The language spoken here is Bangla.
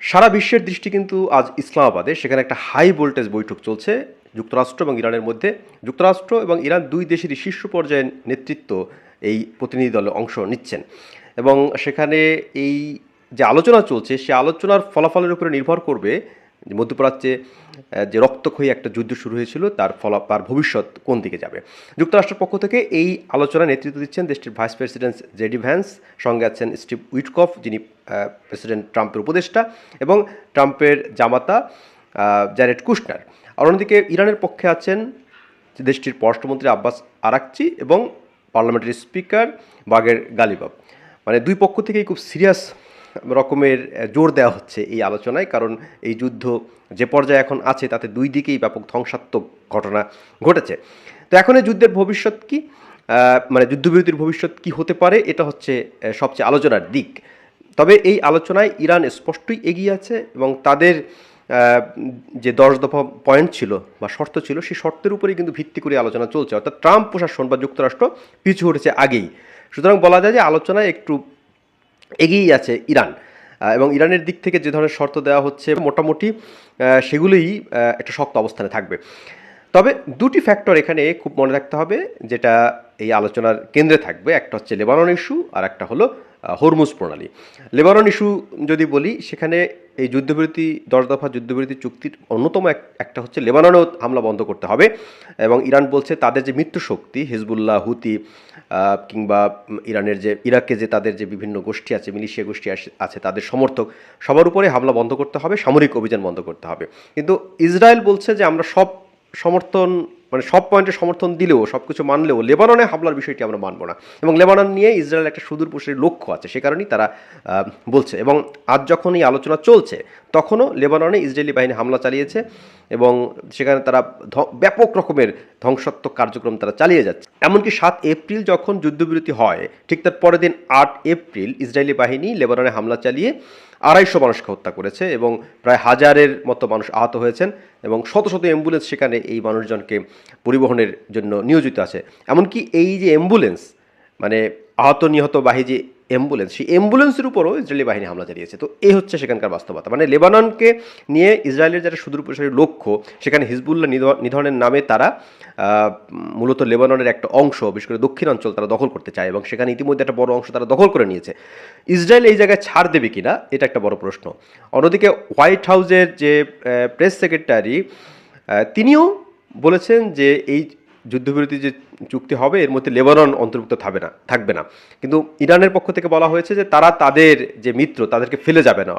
সারা বিশ্বের দৃষ্টি কিন্তু আজ ইসলামাবাদে। সেখানে একটা হাই ভোল্টেজ বৈঠক চলছে যুক্তরাষ্ট্র এবং ইরানের মধ্যে। যুক্তরাষ্ট্র এবং ইরান দুই দেশেরই শীর্ষ পর্যায়ের নেতৃত্ব এই প্রতিনিধি দলে অংশ নিচ্ছেন এবং সেখানে এই যে আলোচনা চলছে সে আলোচনার ফলাফলের উপরে নির্ভর করবে যে মধ্যপ্রাচ্যে যে রক্তক্ষয়ী একটা যুদ্ধ শুরু হয়েছিল তার ভবিষ্যৎ কোন দিকে যাবে। যুক্তরাষ্ট্রের পক্ষ থেকে এই আলোচনায় নেতৃত্ব দিচ্ছেন দেশটির ভাইস প্রেসিডেন্ট জেডি ভ্যান্স, সঙ্গে আছেন স্টিভ উইটকফ যিনি প্রেসিডেন্ট ট্রাম্পের উপদেষ্টা, এবং ট্রাম্পের জামাতা জ্যারেড কুশনার। আর অন্যদিকে ইরানের পক্ষে আছেন দেশটির পররাষ্ট্রমন্ত্রী আব্বাস আরাকচি এবং পার্লামেন্টারি স্পিকার বাগের গালিবাব। মানে দুই পক্ষ থেকেই খুব সিরিয়াস রকমের জোর দেওয়া হচ্ছে এই আলোচনায়, কারণ এই যুদ্ধ যে পর্যায়ে এখন আছে তাতে দুই দিকেই ব্যাপক ধ্বংসাত্মক ঘটনা ঘটেছে। তো এখন এই যুদ্ধের ভবিষ্যৎ কি, মানে যুদ্ধবিরতির ভবিষ্যৎ কি হতে পারে, এটা হচ্ছে সবচেয়ে আলোচনার দিক। তবে এই আলোচনায় ইরান স্পষ্টই এগিয়ে আছে এবং তাদের যে 10 দফা পয়েন্ট ছিল বা শর্ত ছিল সেই শর্তের উপরেই কিন্তু ভিত্তি করে আলোচনা চলছে, অর্থাৎ ট্রাম্প প্রশাসন বা যুক্তরাষ্ট্র পিছু হটেছে আগেই। সুতরাং বলা যায় যে আলোচনায় একটু এগিয়েই আছে ইরান, এবং ইরানের দিক থেকে যে ধরনের শর্ত দেওয়া হচ্ছে মোটামুটি সেগুলোই একটা শক্ত অবস্থানে থাকবে। তবে দুটি ফ্যাক্টর এখানে খুব মনে রাখতে হবে যেটা এই আলোচনার কেন্দ্রে থাকবে। একটা হচ্ছে লেবানন ইস্যু, আর একটা হলো হরমুজ প্রণালী। লেবানন ইস্যু যদি বলি, সেখানে এই যুদ্ধবিরতি 10 দফা যুদ্ধবিরতি চুক্তির অন্যতম একটা হচ্ছে লেবাননেও হামলা বন্ধ করতে হবে, এবং ইরান বলছে তাদের যে মিত্র শক্তি হিজবুল্লাহ, হুতি কিংবা ইরানের যে ইরাকে যে তাদের যে বিভিন্ন গোষ্ঠী আছে, মিলিশিয়া গোষ্ঠী আছে, তাদের সমর্থক সবার উপরে হামলা বন্ধ করতে হবে, সামরিক অভিযান বন্ধ করতে হবে। কিন্তু ইসরায়েল বলছে যে আমরা সব সমর্থন, মানে সব পয়েন্টে সমর্থন দিলেও, সব কিছু মানলেও লেবাননে হামলার বিষয়টি আমরা মানব না, এবং লেবানন নিয়ে ইসরায়েল একটা সুদূর প্রসারী লক্ষ্য আছে, সে কারণেই তারা বলছে। এবং আজ যখন এই আলোচনা চলছে তখনও লেবাননে ইসরায়েলি বাহিনী হামলা চালিয়েছে এবং সেখানে তারা ব্যাপক রকমের ধ্বংসাত্মক কার্যক্রম তারা চালিয়ে যাচ্ছে। এমনকি 7 এপ্রিল যখন যুদ্ধবিরতি হয়, ঠিক তার পরের দিন 8 এপ্রিল ইসরায়েলি বাহিনী লেবাননে হামলা চালিয়ে 250 মানুষকে হত্যা করেছে এবং প্রায় 1000-এর মতো মানুষ আহত হয়েছেন, এবং শত শত অ্যাম্বুলেন্স সেখানে এই মানুষজনকে পরিবহনের জন্য নিয়োজিত আছে। এমনকি এই যে অ্যাম্বুলেন্স, মানে আহত নিহত বাহী যে অ্যাম্বুলেন্স, সেই অ্যাম্বুলেন্সের উপরও ইসরায়েলি বাহিনী হামলা চালিয়েছে। তো এই হচ্ছে সেখানকার বাস্তবতা। মানে লেবাননকে নিয়ে ইসরায়েলের যারা সুদূরপ্রসারী লক্ষ্য, সেখানে হিজবুল্লাহ নিধনের নামে তারা মূলত লেবাননের একটা অংশ, বিশেষ করে দক্ষিণাঞ্চল তারা দখল করতে চায়, এবং সেখানে ইতিমধ্যে একটা বড় অংশ তারা দখল করে নিয়েছে। ইসরায়েল এই জায়গায় ছাড় দেবে কিনা, এটা একটা বড় প্রশ্ন। অন্যদিকে হোয়াইট হাউসের যে প্রেস সেক্রেটারি, তিনিও বলেছেন যে এই যুদ্ধবিরতি যে চুক্তি হবে এর মধ্যে লেবানন অন্তর্ভুক্ত থাকবে না। কিন্তু ইরানের পক্ষ থেকে বলা হয়েছে যে তারা তাদের যে মিত্র তাদেরকে ফেলে যাবে না।